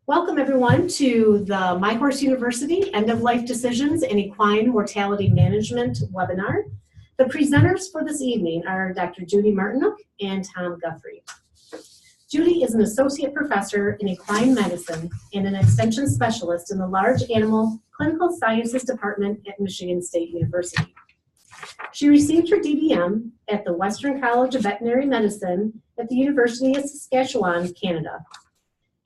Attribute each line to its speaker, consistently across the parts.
Speaker 1: Welcome everyone to the My Horse University End of Life Decisions in Equine Mortality Management webinar. The presenters for this evening are Dr. Judy Marteniuk and Tom Guthrie. Judy is an associate professor in equine medicine and an extension specialist in the large animal clinical sciences department at Michigan State University. She received her DVM at the Western College of Veterinary Medicine at the University of Saskatchewan, Canada.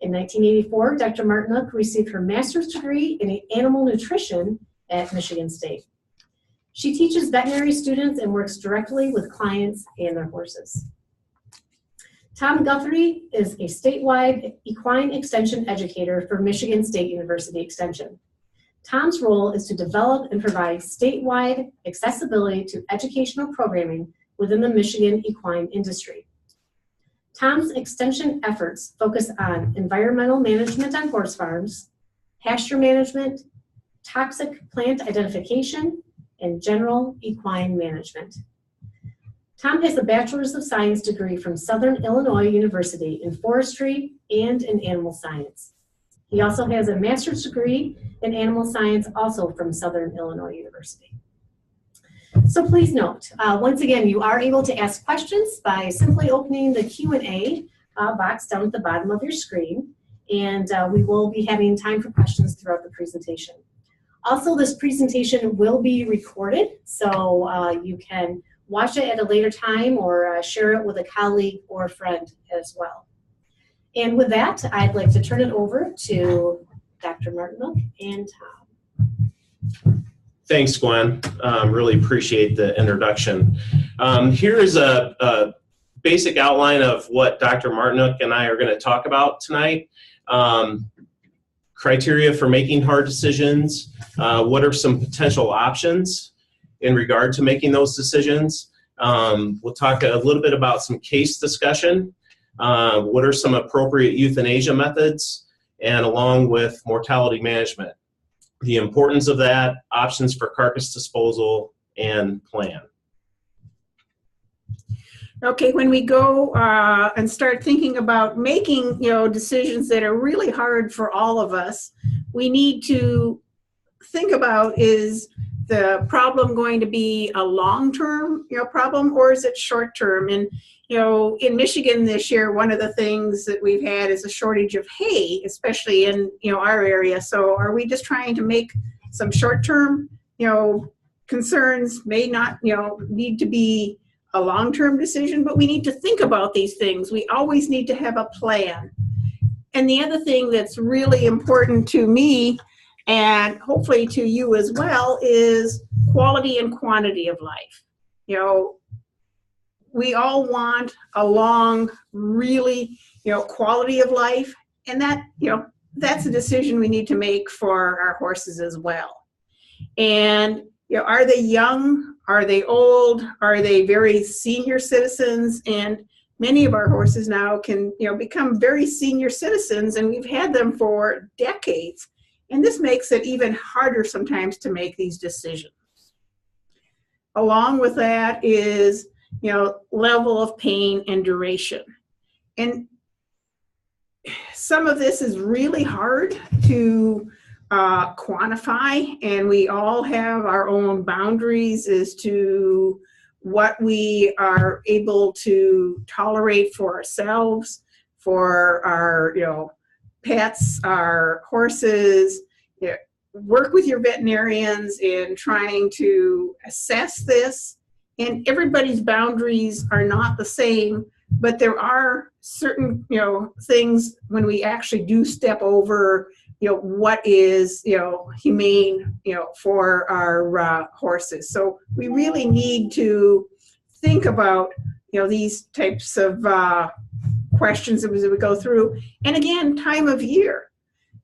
Speaker 1: In 1984, Dr. Marteniuk received her master's degree in animal nutrition at Michigan State. She teaches veterinary students and works directly with clients and their horses. Tom Guthrie is a statewide equine extension educator for Michigan State University Extension. Tom's role is to develop and provide statewide accessibility to educational programming within the Michigan equine industry. Tom's extension efforts focus on environmental management on horse farms, pasture management, toxic plant identification, and general equine management. Tom has a Bachelor's of Science degree from Southern Illinois University in forestry and in animal science. He also has a master's degree in animal science also from Southern Illinois University. So please note, once again, you are able to ask questions by simply opening the Q&A box down at the bottom of your screen, and we will be having time for questions throughout the presentation. Also, this presentation will be recorded, so you can watch it at a later time or share it with a colleague or friend as well. And with that, I'd like to turn it over to Dr. Marteniuk and Tom.
Speaker 2: Thanks, Gwen. Really appreciate the introduction. Here is a basic outline of what Dr. Marteniuk and I are going to talk about tonight. Criteria for making hard decisions. What are some potential options in regard to making those decisions? We'll talk a little bit about some case discussion. What are some appropriate euthanasia methods? And along with mortality management. The importance of that, options for carcass disposal, and plan.
Speaker 3: Okay, when we go and start thinking about making, decisions that are really hard for all of us, we need to think about, is the problem going to be a long-term, problem, or is it short-term? And in Michigan this year, one of the things that we've had is a shortage of hay, especially in, our area. So are we just trying to make some short-term, concerns may not, need to be a long-term decision, but we need to think about these things. We always need to have a plan. And the other thing that's really important to me, and hopefully to you as well, is quality and quantity of life. We all want a long, really, quality of life, and that, that's a decision we need to make for our horses as well. And, are they young? Are they old? Are they very senior citizens? And many of our horses now can, become very senior citizens, and we've had them for decades. And this makes it even harder sometimes to make these decisions. Along with that is, level of pain and duration. And some of this is really hard to quantify, and we all have our own boundaries as to what we are able to tolerate for ourselves, for our, pets, our horses. Work with your veterinarians in trying to assess this. And everybody's boundaries are not the same, but there are certain, things when we actually do step over, what is, humane, for our horses. So we really need to think about, these types of questions as we go through. And again, time of year.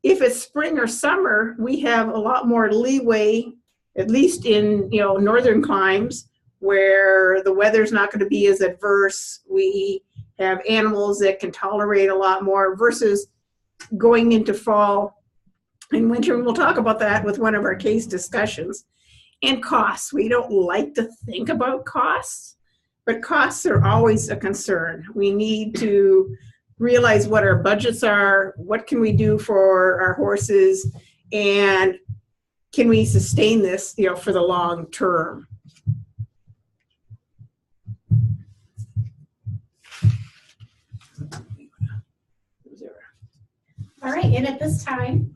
Speaker 3: If it's spring or summer, we have a lot more leeway, at least in, northern climes, where the weather's not going to be as adverse. We have animals that can tolerate a lot more versus going into fall and winter. And we'll talk about that with one of our case discussions. And costs. We don't like to think about costs, but costs are always a concern. We need to realize what our budgets are, what can we do for our horses, and can we sustain this, for the long term.
Speaker 1: All right, and at this time,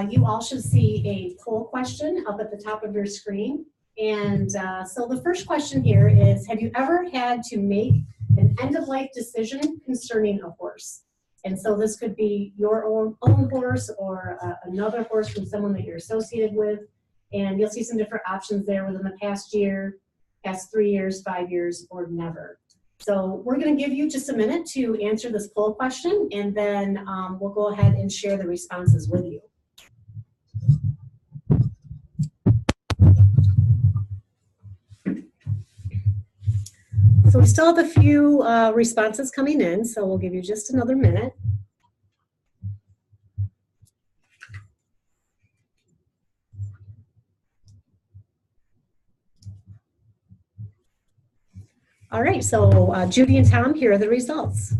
Speaker 1: you all should see a poll question up at the top of your screen. And so the first question here is, have you ever had to make an end-of-life decision concerning a horse? And so this could be your own horse or another horse from someone that you're associated with. And you'll see some different options there within the past year, past 3 years, 5 years, or never. So we're going to give you just a minute to answer this poll question, and then we'll go ahead and share the responses with you. So we still have a few responses coming in, so we'll give you just another minute. All right, so Judy and Tom, here are the results.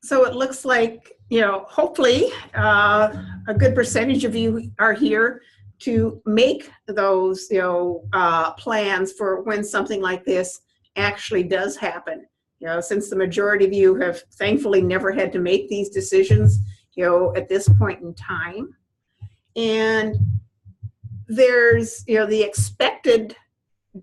Speaker 3: So it looks like, hopefully a good percentage of you are here to make those, plans for when something like this actually does happen. Since the majority of you have thankfully never had to make these decisions, at this point in time. And there's, the expected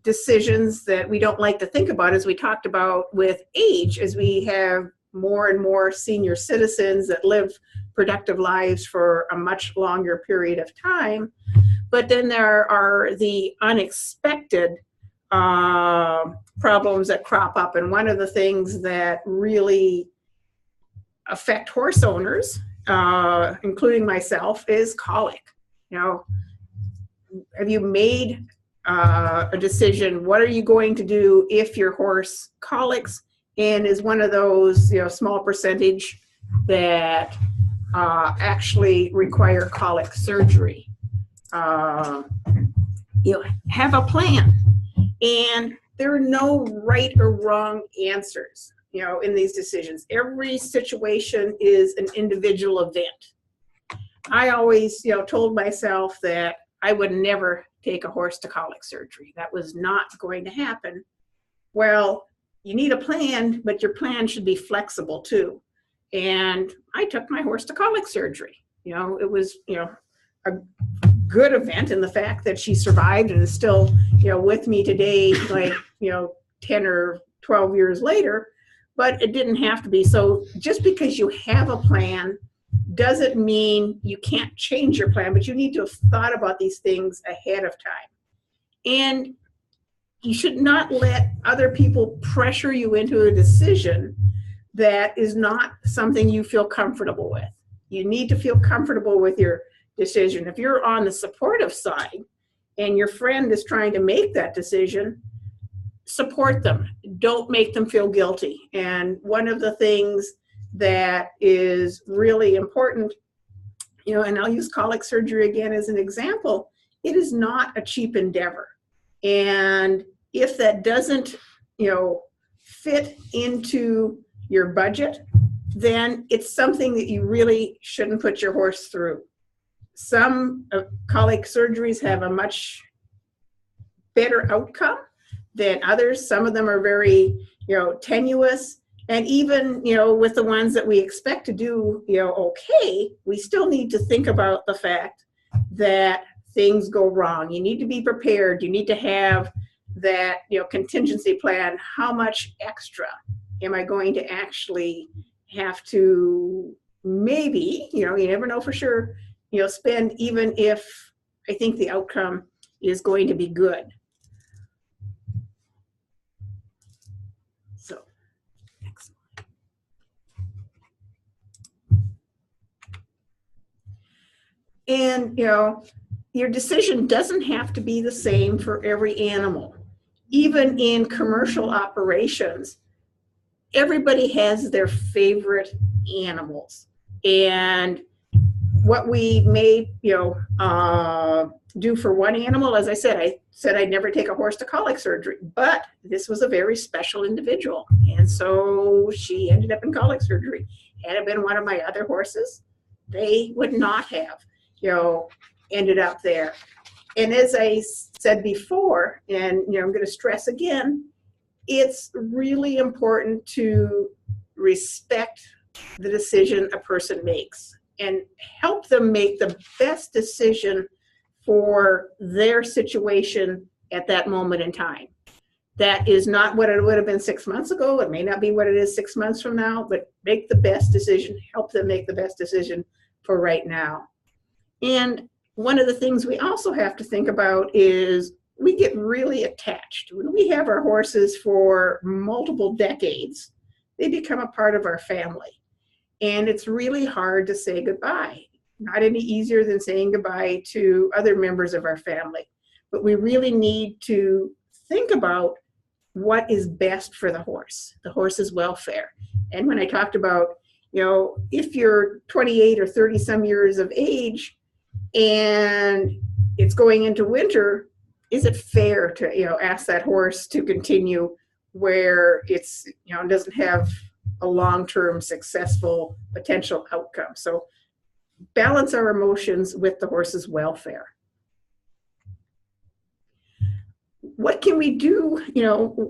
Speaker 3: decisions that we don't like to think about, as we talked about with age, as we have more and more senior citizens that live productive lives for a much longer period of time. But then there are the unexpected problems that crop up. And one of the things that really affect horse owners, including myself, is colic. Have you made a decision? What are you going to do if your horse colics and is one of those small percentage that actually require colic surgery? Have a plan, and there are no right or wrong answers in these decisions. Every situation is an individual event. I always told myself that I would never take a horse to colic surgery. That was not going to happen. Well, you need a plan, but your plan should be flexible too. And I took my horse to colic surgery. It was, a good event in the fact that she survived and is still, with me today, like, 10 or 12 years later, but it didn't have to be. So just because you have a plan doesn't mean you can't change your plan, but you need to have thought about these things ahead of time. And you should not let other people pressure you into a decision that is not something you feel comfortable with. You need to feel comfortable with your decision. If you're on the supportive side and your friend is trying to make that decision, support them. Don't make them feel guilty. And one of the things that is really important, and I'll use colic surgery again as an example, it is not a cheap endeavor. And if that doesn't, fit into your budget, then it's something that you really shouldn't put your horse through. Some colic surgeries have a much better outcome than others. Some of them are very, tenuous. And even, with the ones that we expect to do, okay, we still need to think about the fact that things go wrong. You need to be prepared. You need to have that, contingency plan. How much extra am I going to actually have to maybe, you never know for sure, spend, even if I think the outcome is going to be good. So, next slide. And, your decision doesn't have to be the same for every animal. Even in commercial operations, everybody has their favorite animals. And what we may, do for one animal. As I said I'd never take a horse to colic surgery, but this was a very special individual. And so she ended up in colic surgery. Had it been one of my other horses, they would not have, ended up there. And as I said before, and I'm going to stress again, it's really important to respect the decision a person makes and help them make the best decision for their situation at that moment in time. That is not what it would have been 6 months ago. It may not be what it is 6 months from now, but make the best decision, help them make the best decision for right now. And one of the things we also have to think about is we get really attached. When we have our horses for multiple decades, they become a part of our family. And it's really hard to say goodbye. Not any easier than saying goodbye to other members of our family. But we really need to think about what is best for the horse's welfare. And when I talked about, if you're 28 or 30 some years of age and it's going into winter, is it fair to, ask that horse to continue where it's, doesn't have a long-term successful potential outcome? So balance our emotions with the horse's welfare. What can we do,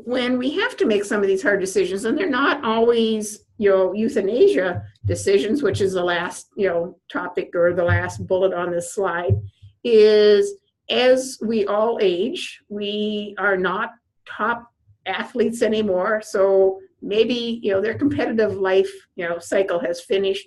Speaker 3: when we have to make some of these hard decisions? And they're not always, euthanasia decisions, which is the last, topic or the last bullet on this slide, is as we all age, we are not top athletes anymore. So maybe, their competitive life, cycle has finished,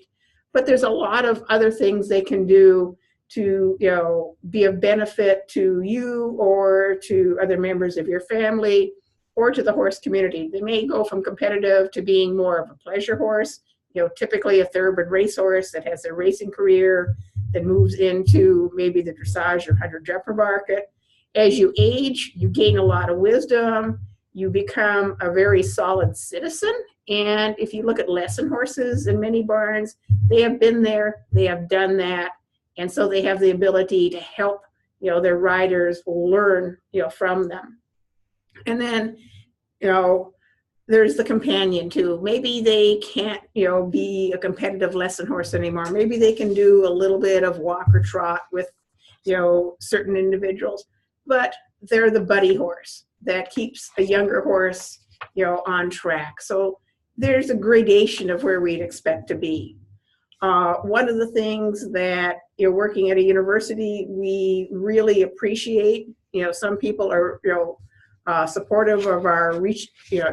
Speaker 3: but there's a lot of other things they can do to, be of benefit to you or to other members of your family or to the horse community. They may go from competitive to being more of a pleasure horse, typically a thoroughbred racehorse that has a racing career that moves into maybe the dressage or hunter-jumper market. As you age, you gain a lot of wisdom. You become a very solid citizen. And if you look at lesson horses in many barns, they have been there, they have done that. And so they have the ability to help, their riders learn, from them. And then, there's the companion too. Maybe they can't, be a competitive lesson horse anymore. Maybe they can do a little bit of walk or trot with, certain individuals, but they're the buddy horse that keeps a younger horse, on track. So there's a gradation of where we'd expect to be. One of the things that, working at a university, we really appreciate, some people are, supportive of our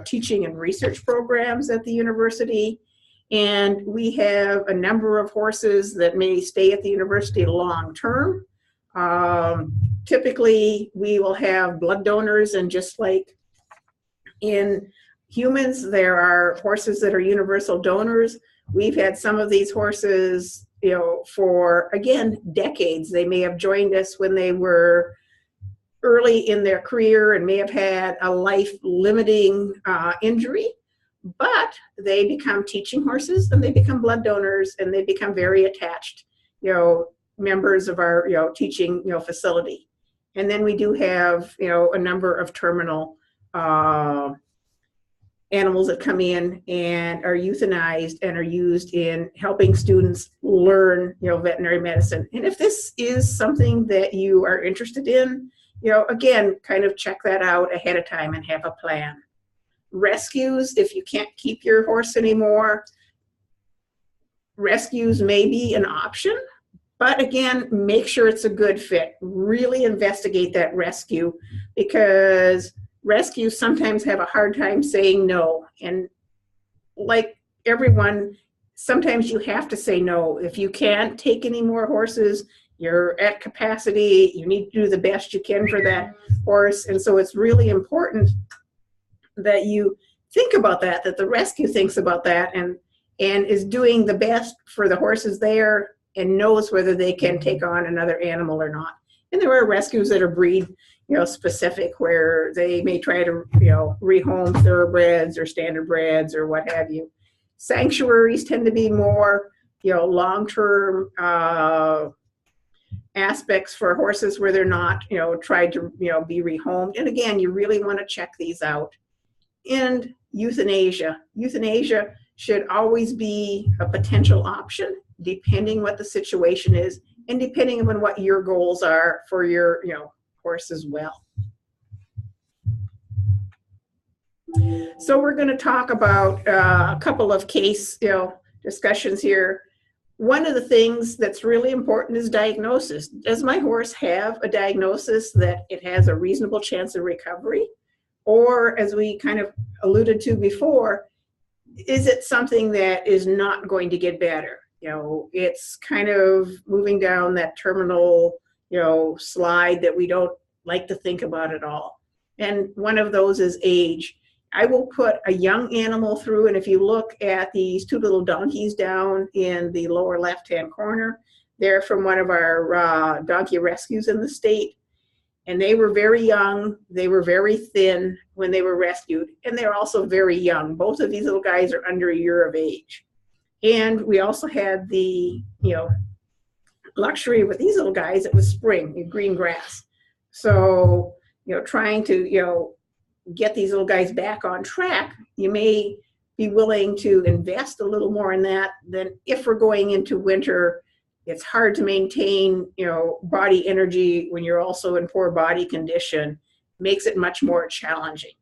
Speaker 3: teaching and research programs at the university. And we have a number of horses that may stay at the university long term. Typically, we will have blood donors, and just like in humans, there are horses that are universal donors. We've had some of these horses, for, again, decades. They may have joined us when they were early in their career and may have had a life-limiting injury, but they become teaching horses and they become blood donors and they become very attached, members of our, teaching, facility. And then we do have, a number of terminal animals that come in and are euthanized and are used in helping students learn, veterinary medicine. And if this is something that you are interested in, again, kind of check that out ahead of time and have a plan. Rescues, if you can't keep your horse anymore, rescues may be an option, but again, make sure it's a good fit. Really investigate that rescue, because rescues sometimes have a hard time saying no. And like everyone, sometimes you have to say no. If you can't take any more horses, you're at capacity, you need to do the best you can for that horse. And so it's really important that you think about that, that the rescue thinks about that and is doing the best for the horses there and knows whether they can take on another animal or not. And there are rescues that are breed, specific, where they may try to, rehome thoroughbreds or standardbreds or what have you. Sanctuaries tend to be more long-term aspects for horses where they're not, tried to, be rehomed. And again, you really want to check these out. And euthanasia. Euthanasia should always be a potential option, depending what the situation is, and depending on what your goals are for your, horse as well. So we're going to talk about a couple of case, discussions here. One of the things that's really important is diagnosis. Does my horse have a diagnosis that it has a reasonable chance of recovery? Or, as we kind of alluded to before, is it something that is not going to get better? It's kind of moving down that terminal, slide that we don't like to think about at all. And one of those is age. I will put a young animal through, and if you look at these two little donkeys down in the lower left-hand corner, they're from one of our donkey rescues in the state. And they were very young, they were very thin when they were rescued, and they're also very young. Both of these little guys are under a year of age. And we also had the, luxury with these little guys, it was spring, green grass. So, trying to, get these little guys back on track, you may be willing to invest a little more in that than if we're going into winter. It's hard to maintain, body energy when you're also in poor body condition. Makes it much more challenging.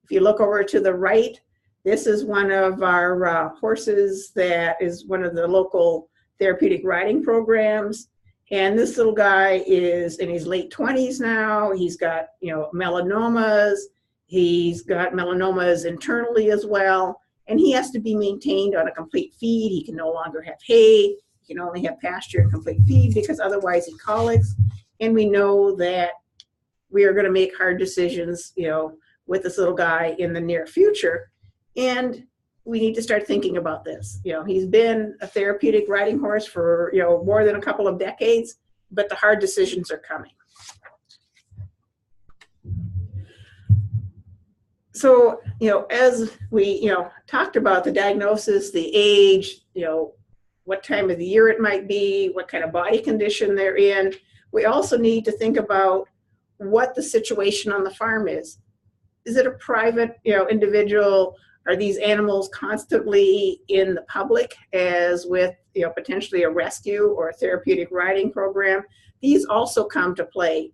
Speaker 3: If you look over to the right, this is one of our horses that is one of the local therapeutic riding programs. And this little guy is in his late 20s now. He's got, melanomas. He's got melanomas internally as well. And he has to be maintained on a complete feed. He can no longer have hay. He can only have pasture and complete feed because otherwise he colics. And we know that we are going to make hard decisions, with this little guy in the near future. And we need to start thinking about this. He's been a therapeutic riding horse for, more than a couple of decades, but the hard decisions are coming. So, as we, talked about the diagnosis, the age, what time of the year it might be, what kind of body condition they're in, we also need to think about what the situation on the farm is. Is it a private, individual? Are these animals constantly in the public, as with, potentially a rescue or a therapeutic riding program? These also come to play.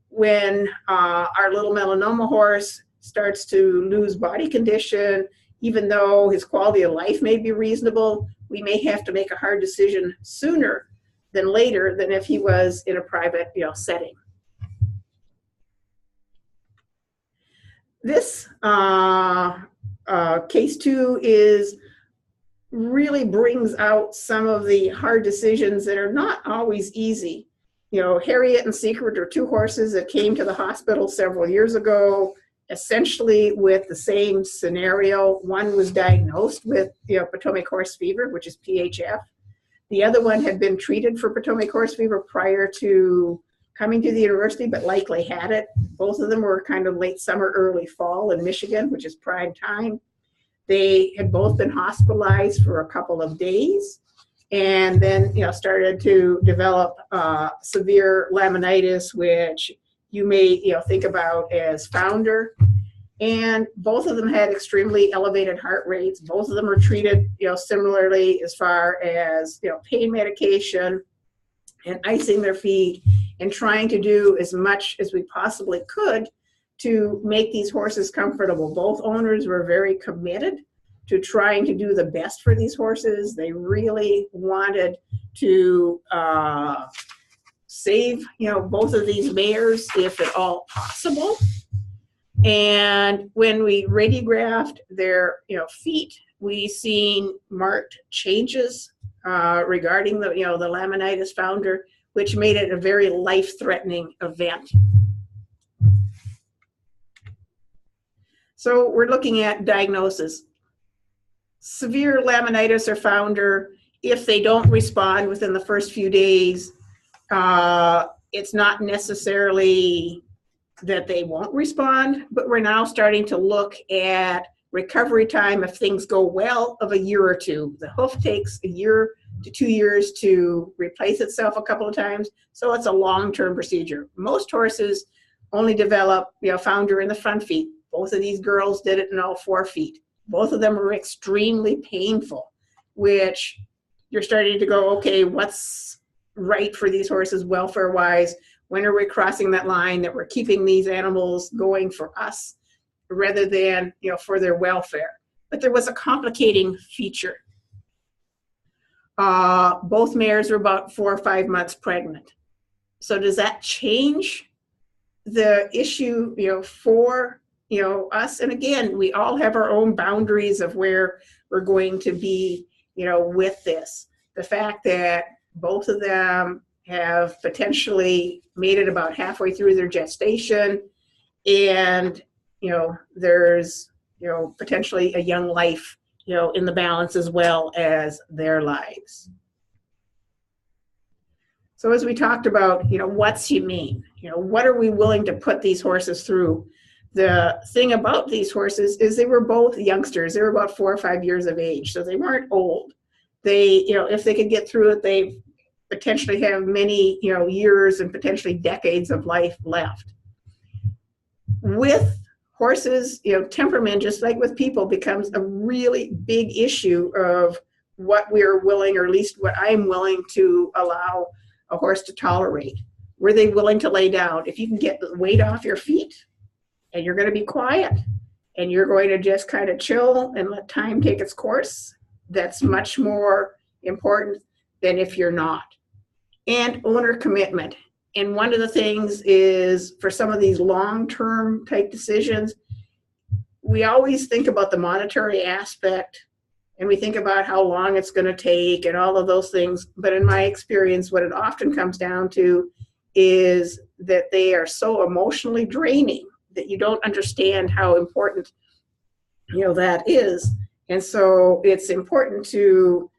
Speaker 3: When our little melanoma horse starts to lose body condition, even though his quality of life may be reasonable, we may have to make a hard decision sooner than later than if he was in a private, setting. This case 2 really brings out some of the hard decisions that are not always easy. Harriet and Secret are two horses that came to the hospital several years ago, essentially with the same scenario. One was diagnosed with Potomac horse fever, which is PHF. The other one had been treated for Potomac horse fever prior to coming to the university, but likely had it. Both of them were kind of late summer, early fall in Michigan, which is prime time. They had both been hospitalized for a couple of days, and then started to develop severe laminitis, which you may think about as founder. And both of them had extremely elevated heart rates. Both of them were treated similarly as far as pain medication and icing their feet, and trying to do as much as we possibly could to make these horses comfortable. Both owners were very committed to trying to do the best for these horses. They really wanted to save, both of these mares if at all possible. And when we radiographed their, feet, we seen marked changes regarding the, the laminitis founder, which made it a very life-threatening event. So we're looking at diagnosis. Severe laminitis or founder, if they don't respond within the first few days, it's not necessarily that they won't respond, but we're now starting to look at recovery time, if things go well, of a year or two. The hoof takes a year to 2 years to replace itself a couple of times, so it's a long-term procedure. Most horses only develop, founder in the front feet. Both of these girls did it in all 4 feet. Both of them were extremely painful, which you're starting to go, okay, what's right for these horses welfare-wise? When are we crossing that line that we're keeping these animals going for us rather than, for their welfare? But there was a complicating feature. Both mares were about 4 or 5 months pregnant. So does that change the issue, for, us? And again, we all have our own boundaries of where we're going to be, with this. The fact that both of them have potentially made it about halfway through their gestation, and, there's, potentially a young life, in the balance as well as their lives. So as we talked about, what's humane? What are we willing to put these horses through? The thing about these horses is they were both youngsters. They were about 4 or 5 years of age, so they weren't old. They, if they could get through it, they potentially have many, years and potentially decades of life left. With horses, temperament, just like with people, becomes a really big issue of what we're willing, or at least what I'm willing to allow a horse to tolerate. Were they willing to lay down? If you can get the weight off your feet and you're going to be quiet and you're going to just kind of chill and let time take its course, that's much more important than if you're not. And owner commitment. And one of the things is, for some of these long-term type decisions, we always think about the monetary aspect, and we think about how long it's going to take and all of those things. But in my experience, what it often comes down to is that they are so emotionally draining that you don't understand how important, that is. And so it's important to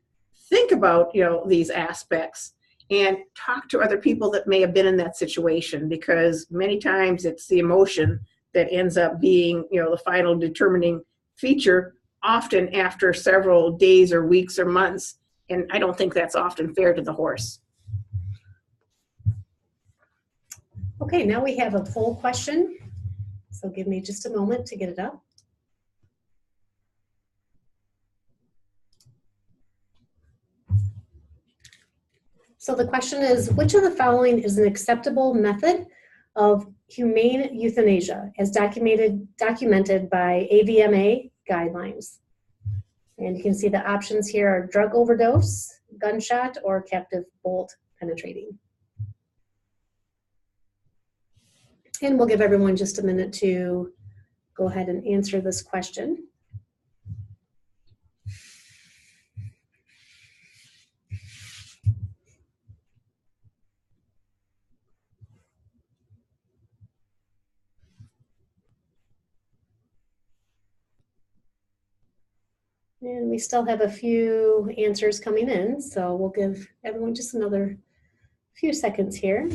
Speaker 3: think about, these aspects and talk to other people that may have been in that situation, because many times it's the emotion that ends up being, the final determining feature, often after several days or weeks or months. And I don't think that's often fair to the horse.
Speaker 1: Okay, now we have a poll question. So give me just a moment to get it up. So the question is, which of the following is an acceptable method of humane euthanasia as documented by AVMA Guidelines? And you can see the options here are drug overdose, gunshot, or captive bolt penetrating. And we'll give everyone just a minute to go ahead and answer this question. And we still have a few answers coming in, so we'll give everyone just another few seconds here.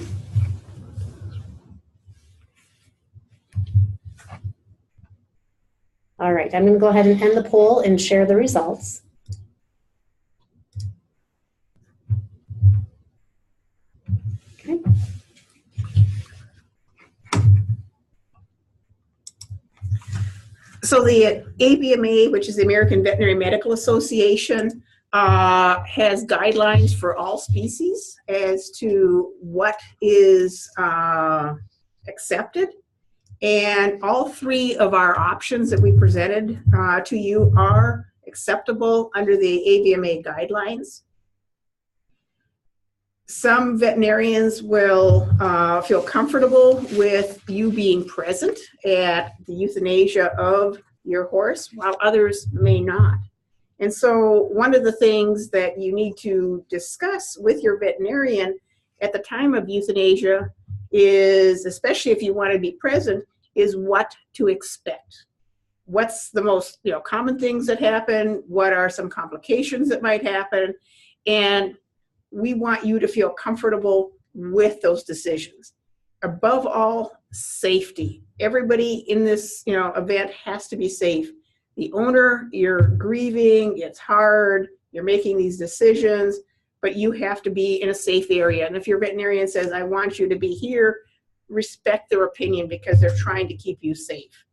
Speaker 1: All right, I'm going to go ahead and end the poll and share the results. Okay.
Speaker 3: So the AVMA, which is the American Veterinary Medical Association, has guidelines for all species as to what is accepted. And all 3 of our options that we presented to you are acceptable under the AVMA guidelines. Some veterinarians will feel comfortable with you being present at the euthanasia of your horse, while others may not. And so one of the things that you need to discuss with your veterinarian at the time of euthanasia is, especially if you want to be present, is what to expect. What's the most common things that happen? What are some complications that might happen? And we want you to feel comfortable with those decisions. Above all, safety. Everybody in this event has to be safe. the owner, you're grieving, it's hard, you're making these decisions, but you have to be in a safe area. And if your veterinarian says, I want you to be here, respect their opinion because they're trying to keep you safe.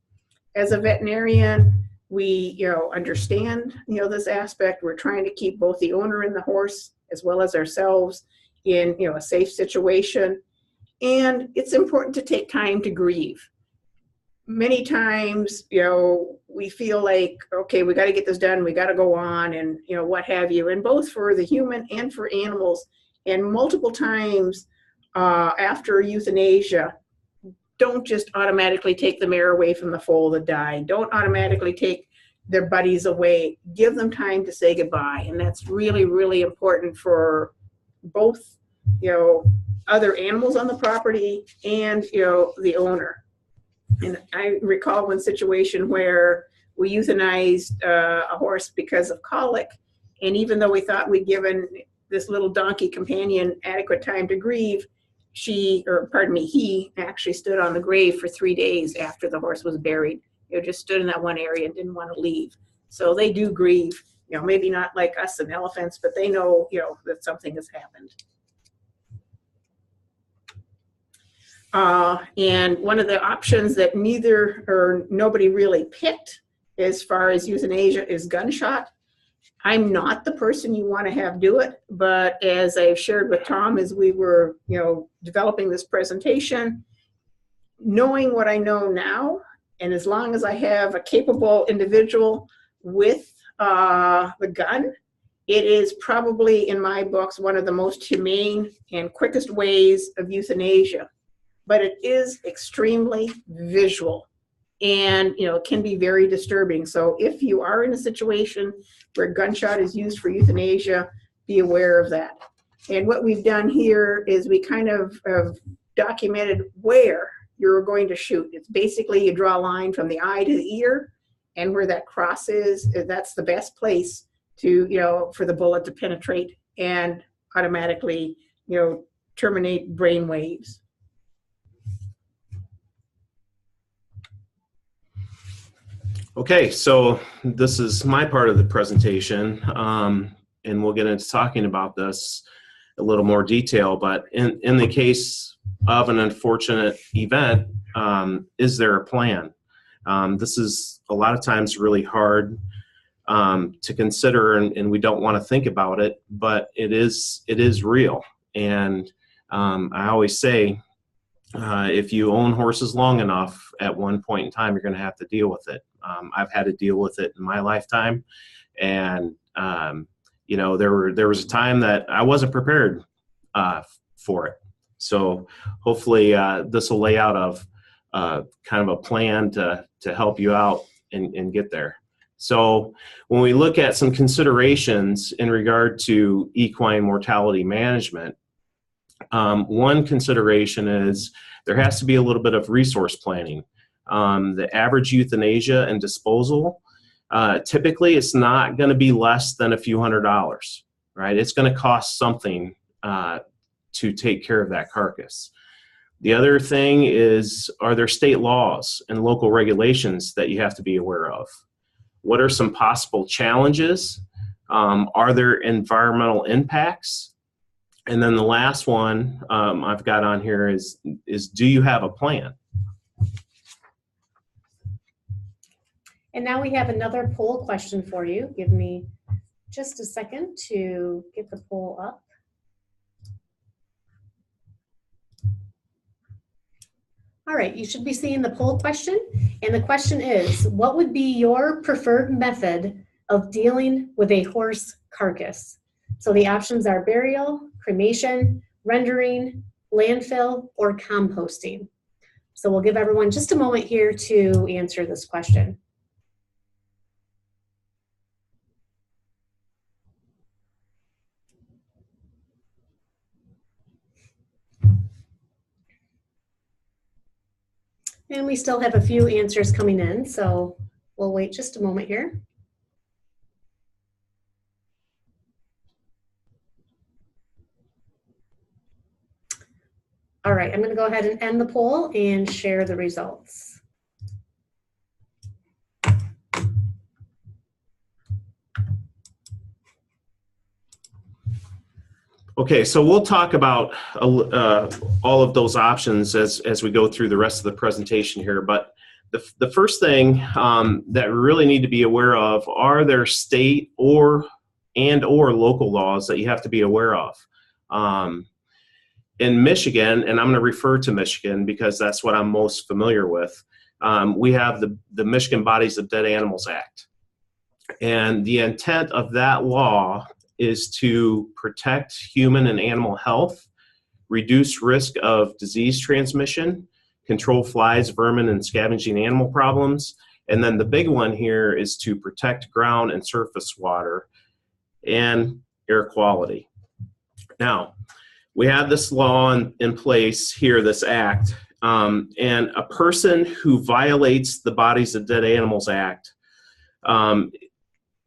Speaker 3: As a veterinarian, we understand this aspect. We're trying to keep both the owner and the horse as well as ourselves in a safe situation. And it's important to take time to grieve. Many times, we feel like, okay, we got to get this done, we got to go on, and what have you. And both for the human and for animals, and multiple times after euthanasia, don't just automatically take the mare away from the foal that died. Don't automatically take their buddies away. Give them time to say goodbye, and that's really, really important for both, other animals on the property and the owner. And I recall one situation where we euthanized a horse because of colic, and even though we thought we'd given this little donkey companion adequate time to grieve, he actually stood on the grave for 3 days after the horse was buried. Just stood in that one area and didn't want to leave. So they do grieve, maybe not like us and elephants, but they know, that something has happened. And one of the options that nobody really picked as far as euthanasia is gunshot. I'm not the person you want to have do it, but as I've shared with Tom as we were, developing this presentation, knowing what I know now, and as long as I have a capable individual with the gun, it is probably, in my books, one of the most humane and quickest ways of euthanasia. But it is extremely visual, and it can be very disturbing. So if you are in a situation where gunshot is used for euthanasia, be aware of that. And what we've done here is we kind of have documented where you're going to shoot. It's basically you draw a line from the eye to the ear, and where that cross is, that's the best place to, for the bullet to penetrate and automatically, terminate brain waves.
Speaker 2: Okay, so this is my part of the presentation, and we'll get into talking about this a little more detail, but in the case of an unfortunate event, is there a plan? This is a lot of times really hard to consider, and we don't want to think about it, but it is real. And I always say, if you own horses long enough, at one point in time, you're going to have to deal with it. I've had to deal with it in my lifetime, and there was a time that I wasn't prepared for it. So hopefully this will lay out of kind of a plan to help you out and get there. So when we look at some considerations in regard to equine mortality management, one consideration is there has to be a little bit of resource planning. The average euthanasia and disposal, typically it's not going to be less than a few $100s, right? It's going to cost something to take care of that carcass. The other thing is, are there state laws and local regulations that you have to be aware of? What are some possible challenges? Are there environmental impacts? And then the last one I've got on here is do you have a plan?
Speaker 1: And now we have another poll question for you. Give me just a second to get the poll up. All right, you should be seeing the poll question. And the question is, what would be your preferred method of dealing with a horse carcass? So the options are burial, cremation, rendering, landfill, or composting. So we'll give everyone just a moment here to answer this question. And we still have a few answers coming in, so we'll wait just a moment here. All right, I'm going to go ahead and end the poll and share the results.
Speaker 2: Okay, so we'll talk about all of those options as we go through the rest of the presentation here. But the first thing that we really need to be aware of are there state or local laws that you have to be aware of. In Michigan, and I'm going to refer to Michigan because that's what I'm most familiar with, we have the Michigan Bodies of Dead Animals Act. And the intent of that law is to protect human and animal health, reduce risk of disease transmission, control flies, vermin, and scavenging animal problems. And then the big one here is to protect ground and surface water and air quality. Now, we have this law in place here, this act, and a person who violates the Bodies of Dead Animals Act,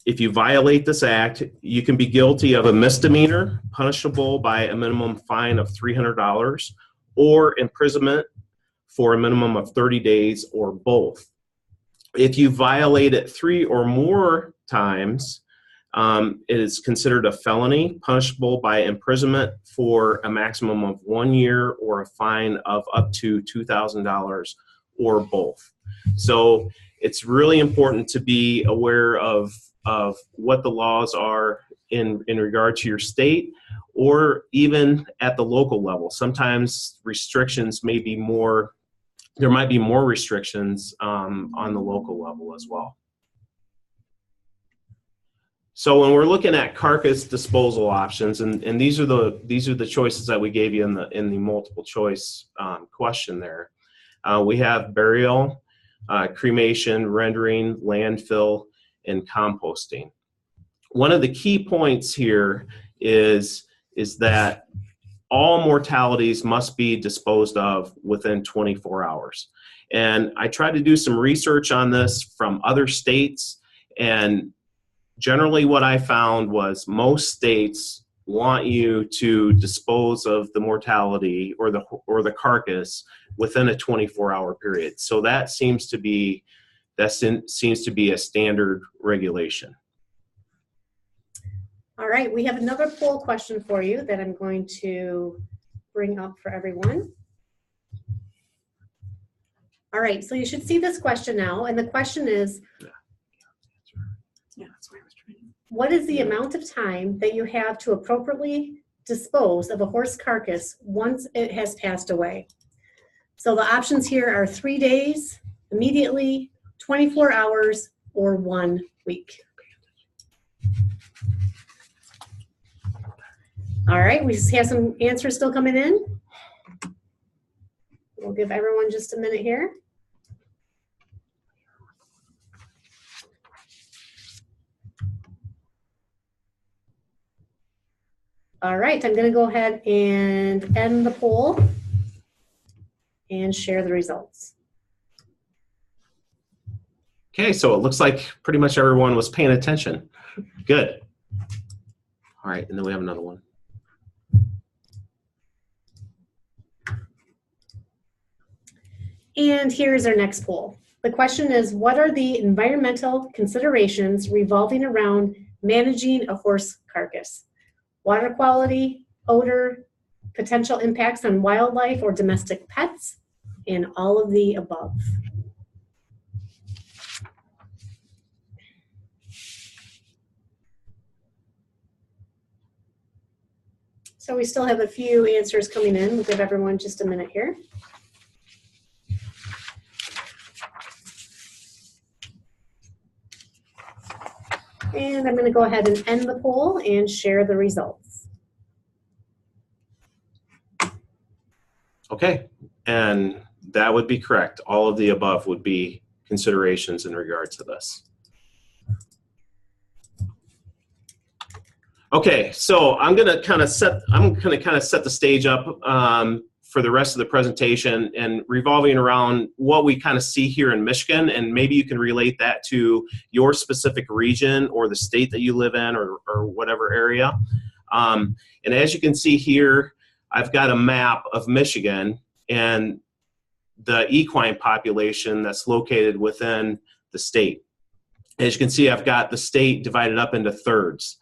Speaker 2: if you violate this act, you can be guilty of a misdemeanor, punishable by a minimum fine of $300, or imprisonment for a minimum of 30 days, or both. If you violate it 3 or more times, it is considered a felony, punishable by imprisonment for a maximum of 1 year, or a fine of up to $2,000, or both. So it's really important to be aware of what the laws are in regard to your state, or even at the local level. Sometimes restrictions may be more, there might be more restrictions on the local level as well. So when we're looking at carcass disposal options, and these are the choices that we gave you in the multiple choice question there. We have burial, cremation, rendering, landfill, and composting. One of the key points here is that all mortalities must be disposed of within 24 hours. And I tried to do some research on this from other states, and generally what I found was most states want you to dispose of the mortality or the carcass within a 24-hour period. So that seems to be a standard regulation.
Speaker 1: All right, we have another poll question for you that I'm going to bring up for everyone. All right, so you should see this question now, and the question is, what is the amount of time that you have to appropriately dispose of a horse carcass once it has passed away? So the options here are 3 days, immediately, 24 hours, or 1 week. All right, we just have some answers still coming in. We'll give everyone just a minute here. All right, I'm going to go ahead and end the poll and share the results.
Speaker 2: Okay, so it looks like pretty much everyone was paying attention. Good. All right, and then we have another one.
Speaker 1: And here's our next poll. The question is, what are the environmental considerations revolving around managing a horse carcass? Water quality, odor, potential impacts on wildlife or domestic pets, and all of the above. So we still have a few answers coming in. We'll give everyone just a minute here. And I'm going to go ahead and end the poll and share the results.
Speaker 2: Okay, and that would be correct. All of the above would be considerations in regard to this. Okay, so I'm going to kind of set the stage up for the rest of the presentation, and revolving around what we kind of see here in Michigan, and maybe you can relate that to your specific region or the state that you live in, or whatever area. And as you can see here, I've got a map of Michigan and the equine population that's located within the state. As you can see, I've got the state divided up into thirds.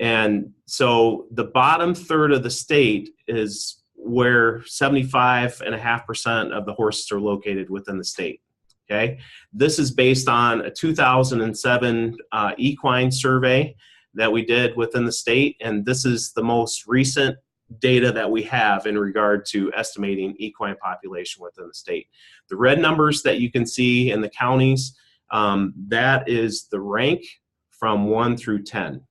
Speaker 2: And so the bottom third of the state is where 75.5% of the horses are located within the state. Okay, this is based on a 2007 equine survey that we did within the state, and this is the most recent data that we have in regard to estimating equine population within the state. The red numbers that you can see in the counties, that is the rank from 1 through 10.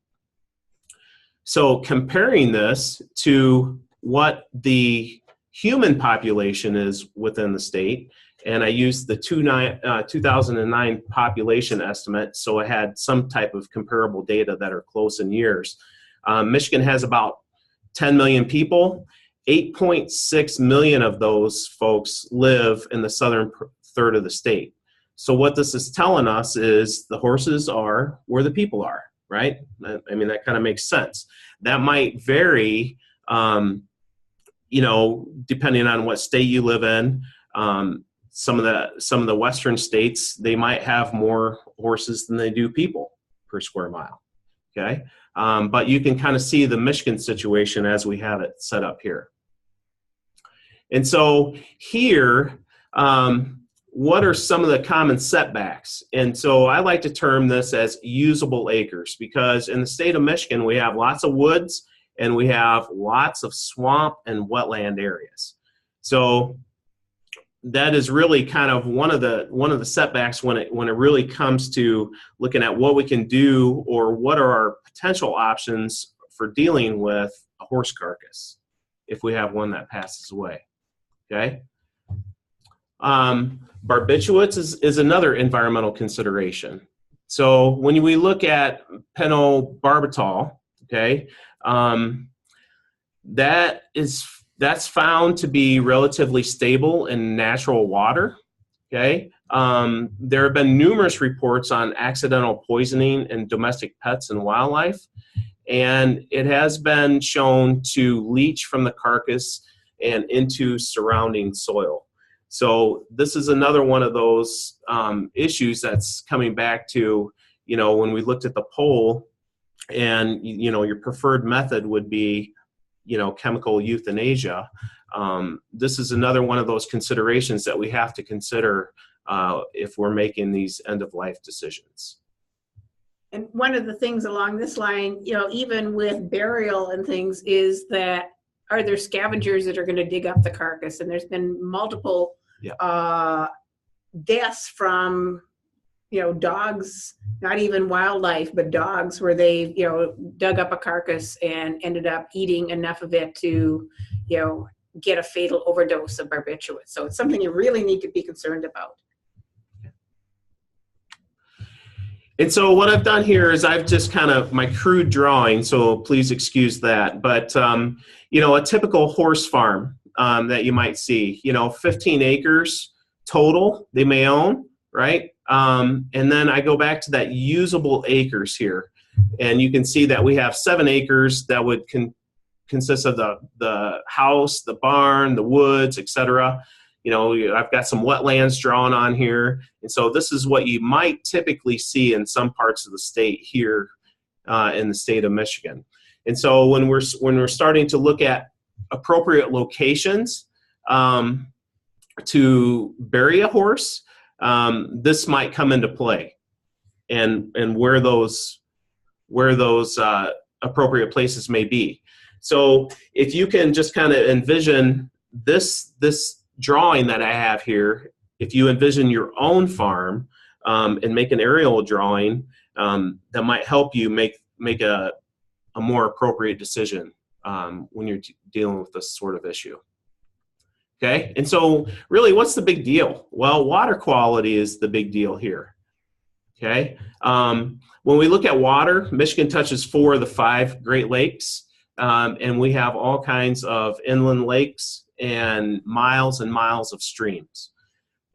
Speaker 2: So comparing this to what the human population is within the state, and I used the 2009 population estimate, so I had some type of comparable data that are close in years. Michigan has about 10 million people. 8.6 million of those folks live in the southern third of the state. So what this is telling us is the horses are where the people are, right? I mean, that kind of makes sense. That might vary, you know, depending on what state you live in. Some of the western states, they might have more horses than they do people per square mile. Okay, but you can kind of see the Michigan situation as we have it set up here. And so here, what are some of the common setbacks? And so I like to term this as usable acres, because in the state of Michigan, we have lots of woods and we have lots of swamp and wetland areas. So that is really kind of one of the setbacks when it really comes to looking at what we can do or what are our potential options for dealing with a horse carcass if we have one that passes away. Okay. Barbiturates is another environmental consideration. So when we look at pentobarbital, okay, that's found to be relatively stable in natural water. Okay, there have been numerous reports on accidental poisoning in domestic pets and wildlife, and it has been shown to leach from the carcass and into surrounding soil. So this is another one of those issues that's coming back to, you know, when we looked at the poll, and you know, your preferred method would be, you know, chemical euthanasia. This is another one of those considerations that we have to consider if we're making these end-of-life decisions.
Speaker 3: And one of the things along this line, you know, even with burial and things, is that are there scavengers that are going to dig up the carcass? And there's been multiple deaths from, you know, dogs, not even wildlife, but dogs, where they, you know, dug up a carcass and ended up eating enough of it to, you know, get a fatal overdose of barbiturates. So it's something you really need to be concerned about.
Speaker 2: And so what I've done here is I've just kind of my crude drawing, so please excuse that. But, you know, a typical horse farm that you might see, you know, 15 acres total they may own, right? And then I go back to that usable acres here. And you can see that we have 7 acres that would consist of the house, the barn, the woods, etc. You know, I've got some wetlands drawn on here. And so this is what you might typically see in some parts of the state here in the state of Michigan. And so when we're starting to look at appropriate locations to bury a horse, this might come into play, and where those appropriate places may be. So if you can just kind of envision this drawing that I have here, if you envision your own farm and make an aerial drawing, that might help you make a more appropriate decision when you're dealing with this sort of issue. Okay, and so really, what's the big deal? Well, water quality is the big deal here. Okay, when we look at water, Michigan touches 4 of the 5 Great Lakes, and we have all kinds of inland lakes and miles of streams.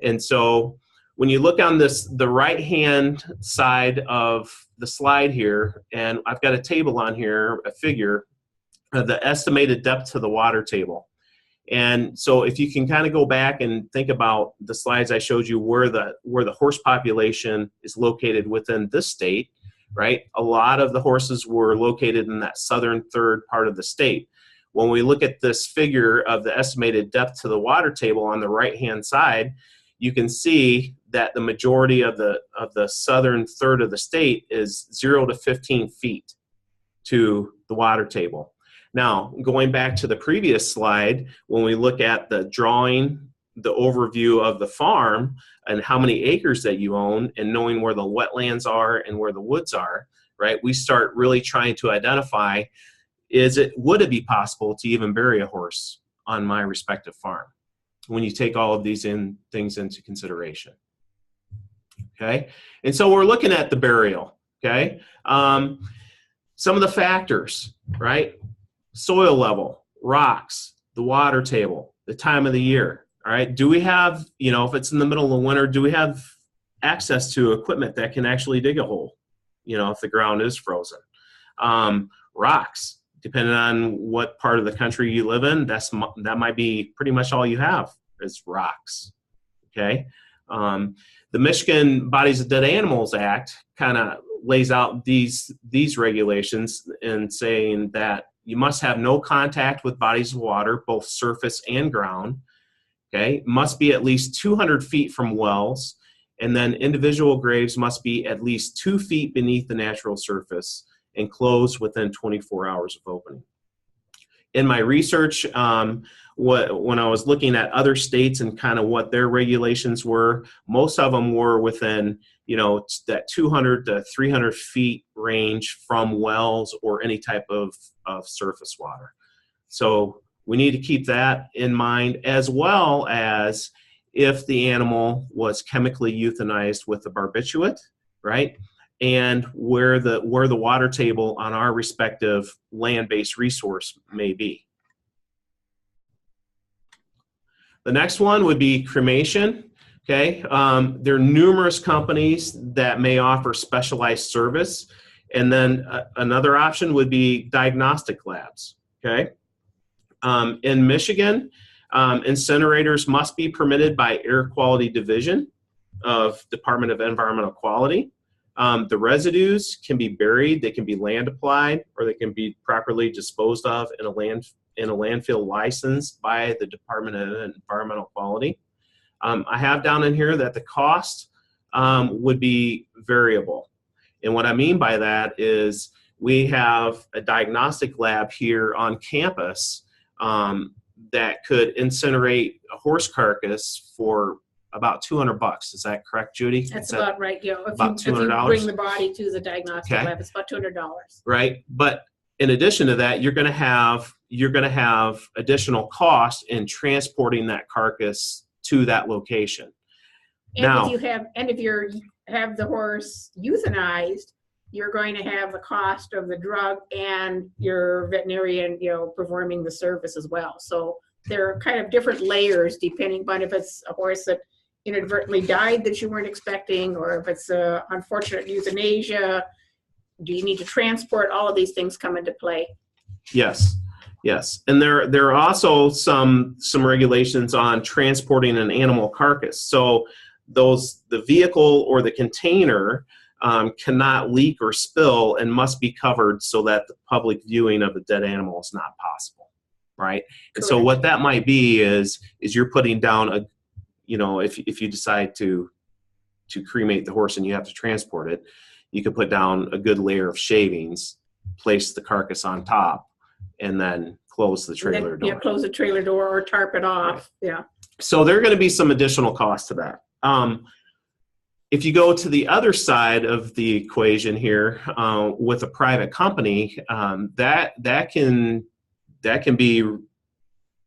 Speaker 2: And so when you look on the right-hand side of the slide here, and I've got a table on here, a figure of the estimated depth to the water table. And so if you can kind of go back and think about the slides I showed you where the horse population is located within this state, right? A lot of the horses were located in that southern third part of the state. When we look at this figure of the estimated depth to the water table on the right-hand side, you can see that the majority of the southern third of the state is 0 to 15 feet to the water table. Now, going back to the previous slide, when we look at the drawing, the overview of the farm and how many acres that you own and knowing where the wetlands are and where the woods are, right, we start really trying to identify, would it be possible to even bury a horse on my respective farm when you take all of these things into consideration? Okay, and so we're looking at the burial, okay? Some of the factors, right? Soil level, rocks, the water table, the time of the year, all right? Do we have, if it's in the middle of winter, do we have access to equipment that can actually dig a hole, if the ground is frozen? Rocks, depending on what part of the country you live in, that might be pretty much all you have is rocks, okay? The Michigan Bodies of Dead Animals Act kind of lays out these regulations in saying that you must have no contact with bodies of water, both surface and ground, okay? Must be at least 200 feet from wells, and then individual graves must be at least 2 feet beneath the natural surface and closed within 24 hours of opening. In my research, when I was looking at other states and kind of what their regulations were, most of them were within, that 200 to 300 feet range from wells or any type of surface water. So we need to keep that in mind, as well as if the animal was chemically euthanized with a barbiturate, right? And where the water table on our respective land-based resource may be. The next one would be cremation. Okay, there are numerous companies that may offer specialized service, and then another option would be diagnostic labs. Okay, in Michigan, incinerators must be permitted by Air Quality Division of Department of Environmental Quality. The residues can be buried, they can be land applied, or they can be properly disposed of in a landfill licensed by the Department of Environmental Quality. I have down in here that the cost would be variable. And what I mean by that is we have a diagnostic lab here on campus that could incinerate a horse carcass for about $200. Is that correct, Judy?
Speaker 3: That's about right. If you bring the body to the diagnostic lab, it's about $200.
Speaker 2: Right, but in addition to that, you're going to have additional cost in transporting that carcass to that location.
Speaker 3: And now, if you have the horse euthanized, you're going to have the cost of the drug and your veterinarian, performing the service as well. So there are kind of different layers depending on if it's a horse that inadvertently died that you weren't expecting, or if it's a unfortunate euthanasia. Do you need to transport? All of these things come into play. Yes, and there are also some regulations on transporting an animal carcass. So the vehicle or the container cannot leak or spill and must be covered so that the public viewing of the dead animal is not possible, right? And so what that might be is you're putting down if you decide to cremate the horse and you have to transport it, you could put down a good layer of shavings, place the carcass on top, and then close the trailer door. Close the trailer door or tarp it off. Right. Yeah. So there are going to be some additional costs to that. If you go to the other side of the equation here with a private company, that can be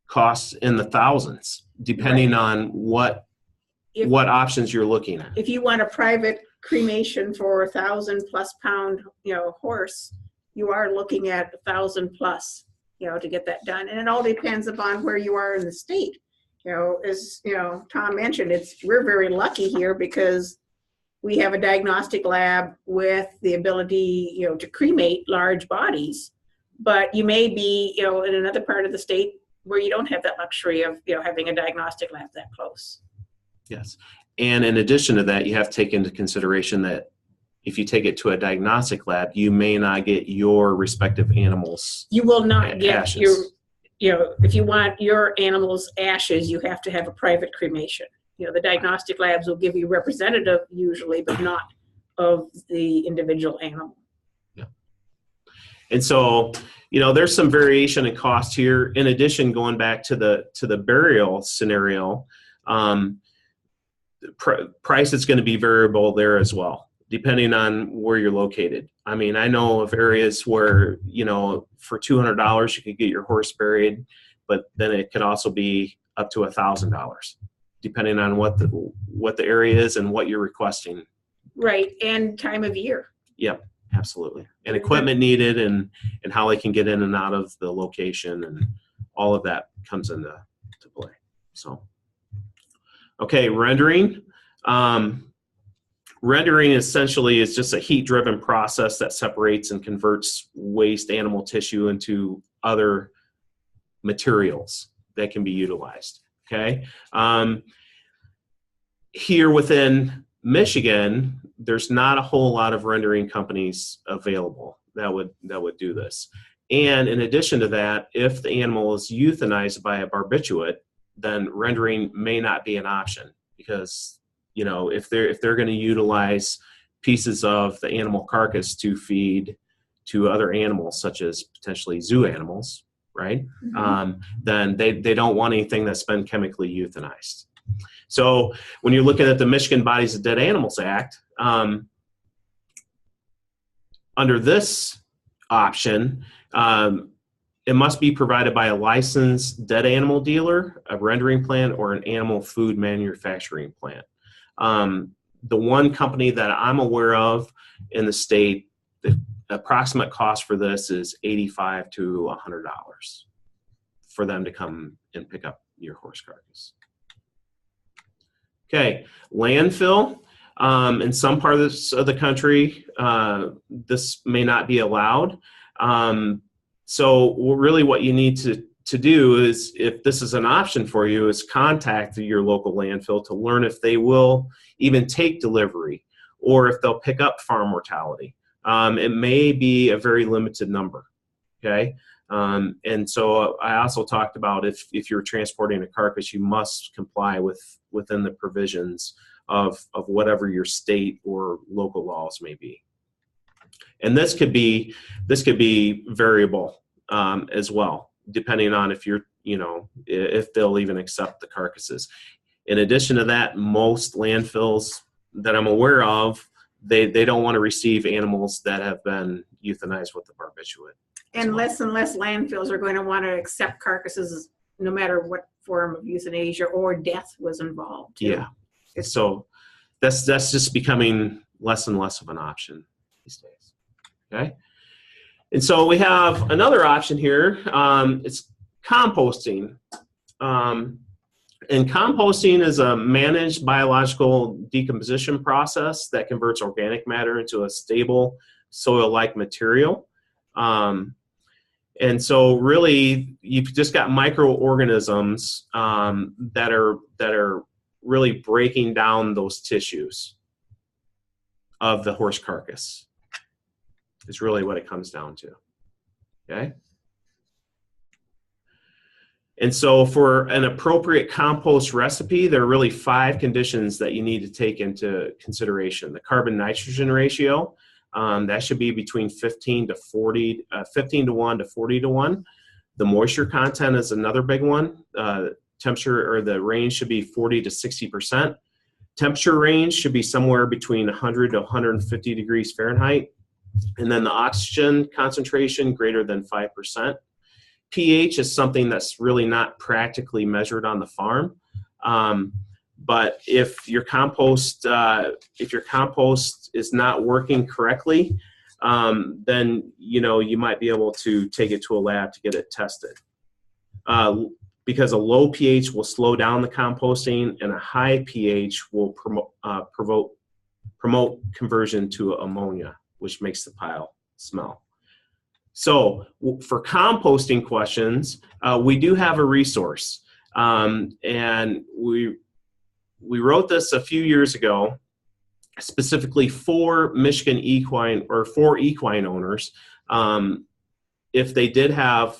Speaker 3: costs in the thousands, depending on what options you're looking at. If you want a private cremation for 1,000+ pound, horse, you are looking at 1,000+, to get that done. And it all depends upon where you are in the state. As Tom mentioned, we're very lucky here because we have a diagnostic lab with the ability, to cremate large bodies. But you may be, in another part of the state where you don't have that luxury of, having a diagnostic lab that close. Yes. And in addition to that, you have to take into consideration that
Speaker 2: if you take it to a diagnostic lab, you may not get your respective animals.
Speaker 3: You will not get
Speaker 2: ashes.
Speaker 3: if you want your animal's ashes, you have to have a private cremation. The diagnostic labs will give you representative usually, but not of the individual animal.
Speaker 2: Yeah. And so, there's some variation in cost here. In addition, going back to the burial scenario, price is going to be variable there as well, depending on where you're located. I mean, I know of areas where, for $200 you could get your horse buried, but then it could also be up to $1,000, depending on what the area is and what you're requesting.
Speaker 3: Right, and time of year.
Speaker 2: Yep, absolutely. And equipment needed and how they can get in and out of the location, and all of that comes into play. So, okay, rendering. Rendering essentially is just a heat-driven process that separates and converts waste animal tissue into other materials that can be utilized. Okay. Here within Michigan, there's not a whole lot of rendering companies available that would do this. And in addition to that, if the animal is euthanized by a barbiturate, then rendering may not be an option, because if they're going to utilize pieces of the animal carcass to feed to other animals, such as potentially zoo animals, right? Mm-hmm. Then they don't want anything that's been chemically euthanized. So when you're looking at the Michigan Bodies of Dead Animals Act, under this option, it must be provided by a licensed dead animal dealer, a rendering plant, or an animal food manufacturing plant. The one company that I'm aware of in the state, the approximate cost for this is $85 to $100 for them to come and pick up your horse carcass. Okay, landfill. In some parts of the country, this may not be allowed. So really what you need to do is, if this is an option for you, is contact your local landfill to learn if they will even take delivery, or if they'll pick up farm mortality. It may be a very limited number, okay? And so I also talked about if you're transporting a carcass, you must comply within the provisions of whatever your state or local laws may be. And this could be variable as well, depending on if if they'll even accept the carcasses. In addition to that, most landfills that I'm aware of, they don't want to receive animals that have been euthanized with the barbiturate.
Speaker 3: And less landfills are going to want to accept carcasses no matter what form of euthanasia or death was involved.
Speaker 2: Yeah. So that's just becoming less and less of an option these days. Okay. And so we have another option here. It's composting. And composting is a managed biological decomposition process that converts organic matter into a stable soil-like material. And so really, you've just got microorganisms that are really breaking down those tissues of the horse carcass. Is really what it comes down to. Okay. And so for an appropriate compost recipe, there are really 5 conditions that you need to take into consideration. The carbon-nitrogen ratio, that should be between 15 to 1 to 40 to 1. The moisture content is another big one. Temperature, or the range, should be 40 to 60%. Temperature range should be somewhere between 100 to 150 degrees Fahrenheit. And then the oxygen concentration greater than 5%. pH is something that's really not practically measured on the farm. But if your compost is not working correctly, then you might be able to take it to a lab to get it tested. Because a low pH will slow down the composting, and a high pH will promote conversion to ammonia, which makes the pile smell. So for composting questions, we do have a resource. And we wrote this a few years ago, specifically for Michigan equine, or for equine owners, if they did have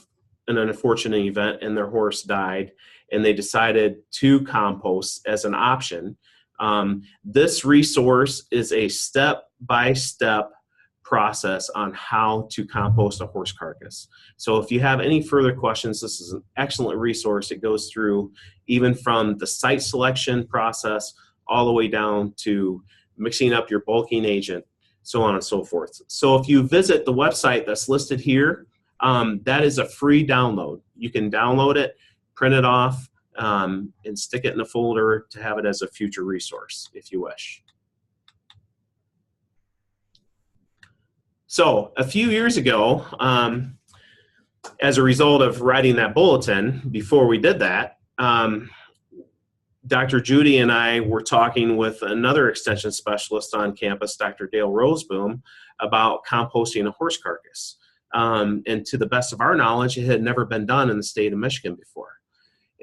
Speaker 2: an unfortunate event and their horse died and they decided to compost as an option, this resource is a step-by-step process on how to compost a horse carcass. So if you have any further questions, this is an excellent resource. It goes through even from the site selection process all the way down to mixing up your bulking agent, so on and so forth. So if you visit the website that's listed here, that is a free download. You can download it, print it off, and stick it in a folder to have it as a future resource if you wish. So a few years ago, as a result of writing that bulletin, before we did that, Dr. Judy and I were talking with another extension specialist on campus, Dr. Dale Roseboom, about composting a horse carcass. And to the best of our knowledge, it had never been done in the state of Michigan before.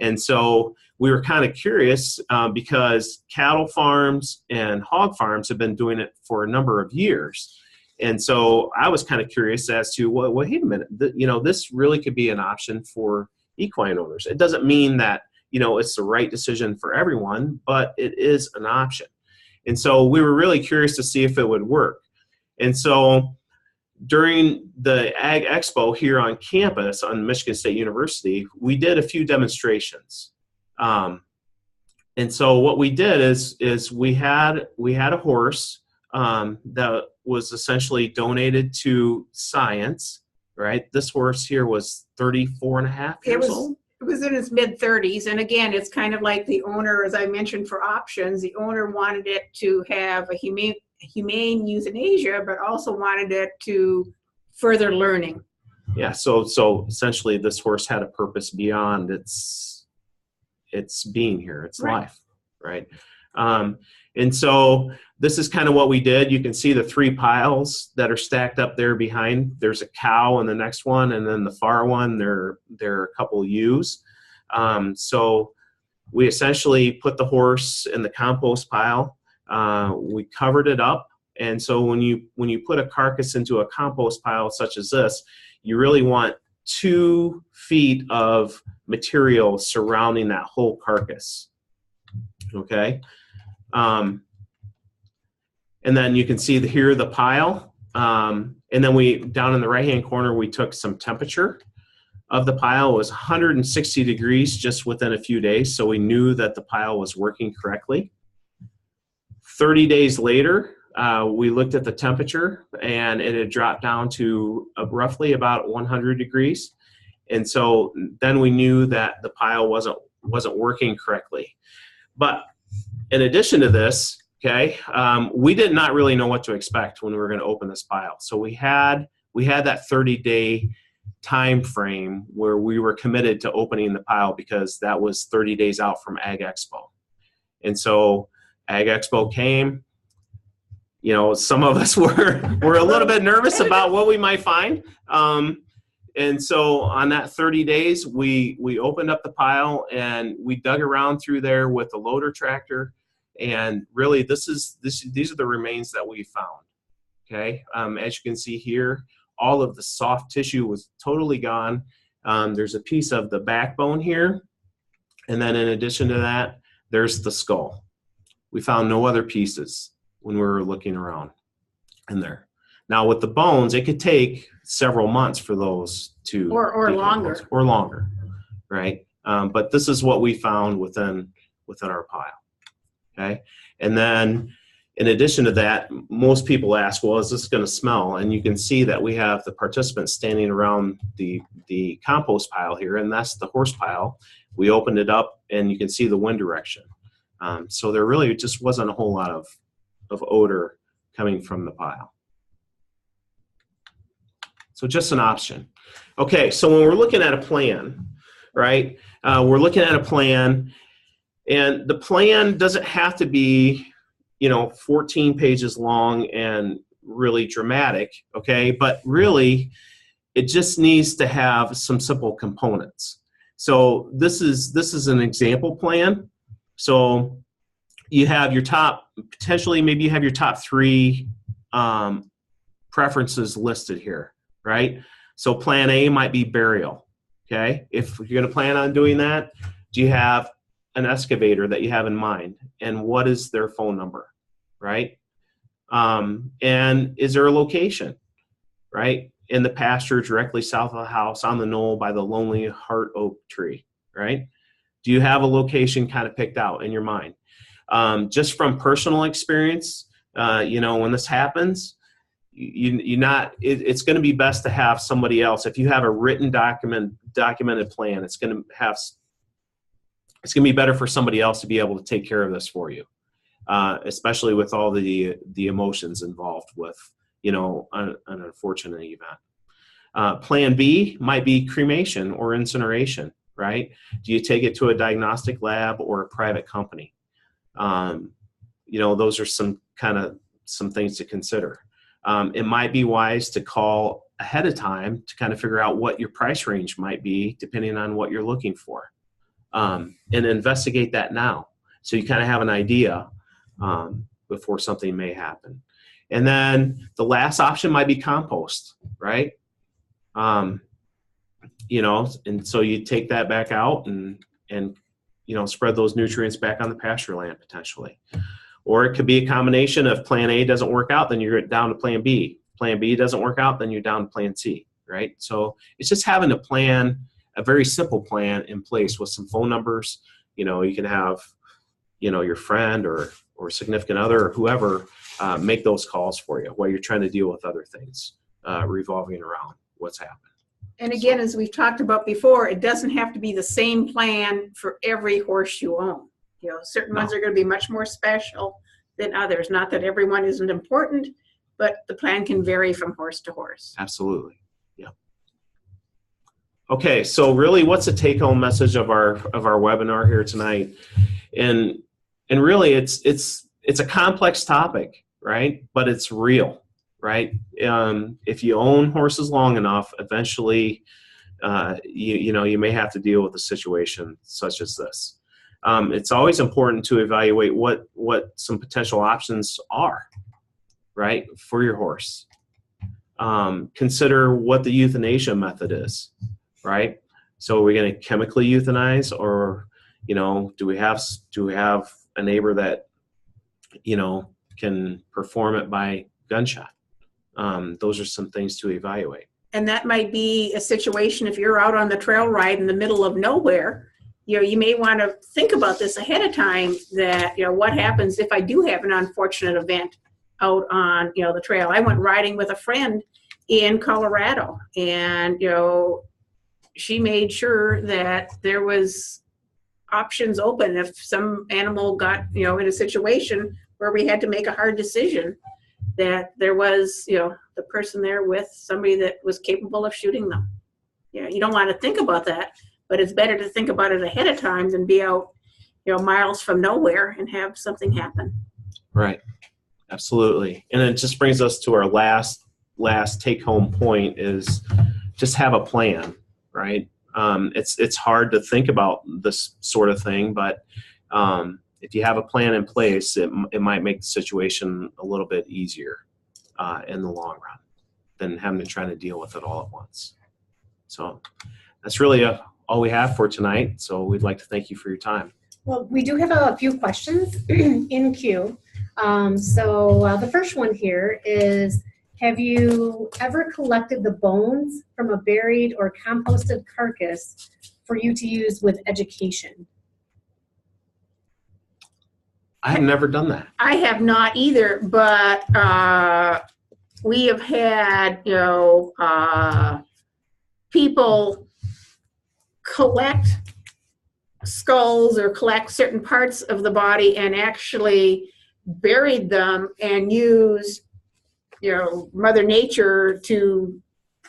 Speaker 2: And so we were kind of curious because cattle farms and hog farms have been doing it for a number of years. And so I was kind of curious as to, well, wait a minute, this really could be an option for equine owners. It doesn't mean that, it's the right decision for everyone, but it is an option. And so we were really curious to see if it would work. And so during the Ag Expo here on campus on Michigan State University, we did a few demonstrations. And so what we did is we had a horse that was essentially donated to science, right? This horse here was 34 and a half years old.
Speaker 3: It was in its mid-30s, and again, it's kind of like the owner, as I mentioned, for options. The owner wanted it to have a humane euthanasia, but also wanted it to further learning.
Speaker 2: Yeah, so essentially this horse had a purpose beyond its being here, its life, right? And so this is kind of what we did. You can see the 3 piles that are stacked up there behind. There's a cow in the next one, and then the far one, there are a couple ewes. So we essentially put the horse in the compost pile. We covered it up. And so when you put a carcass into a compost pile such as this, you really want 2 feet of material surrounding that whole carcass. Okay. And then you can see here the pile. And then down in the right-hand corner, we took some temperature of the pile. It was 160 degrees just within a few days. So we knew that the pile was working correctly. 30 days later, we looked at the temperature and it had dropped down to roughly about 100 degrees. And so then we knew that the pile wasn't working correctly. But in addition to this, okay, we did not really know what to expect when we were going to open this pile. So we had that 30-day time frame where we were committed to opening the pile because that was 30 days out from Ag Expo. And so Ag Expo came. Some of us were a little bit nervous about what we might find. And so on that 30 days, we opened up the pile and we dug around through there with the loader tractor. And really, these are the remains that we found. Okay, as you can see here, all of the soft tissue was totally gone. There's a piece of the backbone here, and then in addition to that, there's the skull. We found no other pieces when we were looking around in there. Now with the bones, it could take several months for those to
Speaker 3: or longer,
Speaker 2: right? But this is what we found within our pile. Okay, and then in addition to that, most people ask, well, is this going to smell? And you can see that we have the participants standing around the compost pile here, and that's the horse pile. We opened it up, and you can see the wind direction. So there really just wasn't a whole lot of odor coming from the pile. So just an option. Okay, so when we're looking at a plan, right, we're looking at a plan. And the plan doesn't have to be, 14 pages long and really dramatic, okay? But really, it just needs to have some simple components. So this is an example plan. So you have your potentially maybe you have your top 3 preferences listed here, right? So plan A might be burial, okay? If you're going to plan on doing that, do you have an excavator that you have in mind? And what is their phone number, right? And is there a location, right? In the pasture directly south of the house, on the knoll by the lonely heart oak tree, right? Do you have a location kind of picked out in your mind? Just from personal experience, when this happens, it's going to be best to have somebody else. If you have a written documented plan, it's going to be better for somebody else to be able to take care of this for you, especially with all the emotions involved with, an unfortunate event. Plan B might be cremation or incineration, right? Do you take it to a diagnostic lab or a private company? Those are some things to consider. It might be wise to call ahead of time to kind of figure out what your price range might be depending on what you're looking for, and investigate that now so you kind of have an idea before something may happen. And then the last option might be compost, right? And so you take that back out and spread those nutrients back on the pasture land potentially. Or it could be a combination of plan A doesn't work out, then you're down to plan B. Plan B doesn't work out, then you're down to plan C, right? So it's just having a very simple plan in place with some phone numbers. You can have, your friend or significant other or whoever make those calls for you while you're trying to deal with other things revolving around what's happened.
Speaker 3: And again, as we've talked about before, it doesn't have to be the same plan for every horse you own. Certain ones are going to be much more special than others. Not that everyone isn't important, but the plan can vary from horse to horse.
Speaker 2: Absolutely. Yeah. Okay, so really what's the take-home message of our webinar here tonight? And really it's a complex topic, right? But it's real, right? If you own horses long enough, eventually you may have to deal with a situation such as this. It's always important to evaluate what some potential options are, right, for your horse. Consider what the euthanasia method is, right? So are we going to chemically euthanize, or do we have a neighbor that can perform it by gunshot? Those are some things to evaluate.
Speaker 3: And that might be a situation if you're out on the trail ride in the middle of nowhere. You may want to think about this ahead of time, that, what happens if I do have an unfortunate event out on, the trail. I went riding with a friend in Colorado, and, she made sure that there was options open if some animal got, in a situation where we had to make a hard decision, that there was, the person there with somebody that was capable of shooting them. You don't want to think about that, but it's better to think about it ahead of time than be out, miles from nowhere and have something happen. Right.
Speaker 2: Absolutely. And it just brings us to our last take-home point is just have a plan, right? It's hard to think about this sort of thing, but if you have a plan in place, it might make the situation a little bit easier in the long run than having to try to deal with it all at once. So that's really all we have for tonight. So we'd like to thank you for your time.
Speaker 1: Well, we do have a few questions in queue. So the first one here is, have you ever collected the bones from a buried or composted carcass for you to use with education?
Speaker 2: I have never done that.
Speaker 3: I have not either, but we have had, people collect skulls or collect certain parts of the body and actually buried them and use, Mother Nature to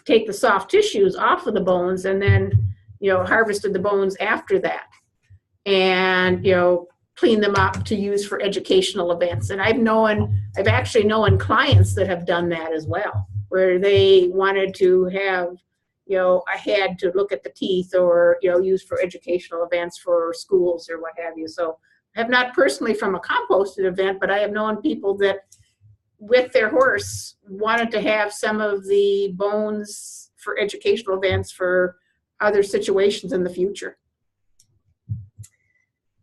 Speaker 3: take the soft tissues off of the bones, and then, harvested the bones after that, and, clean them up to use for educational events. And I've actually known clients that have done that as well, where they wanted to have, a head to look at the teeth, or, use for educational events for schools or what have you. So have not personally from a composted event, but I have known people that with their horse wanted to have some of the bones for educational events for other situations in the future.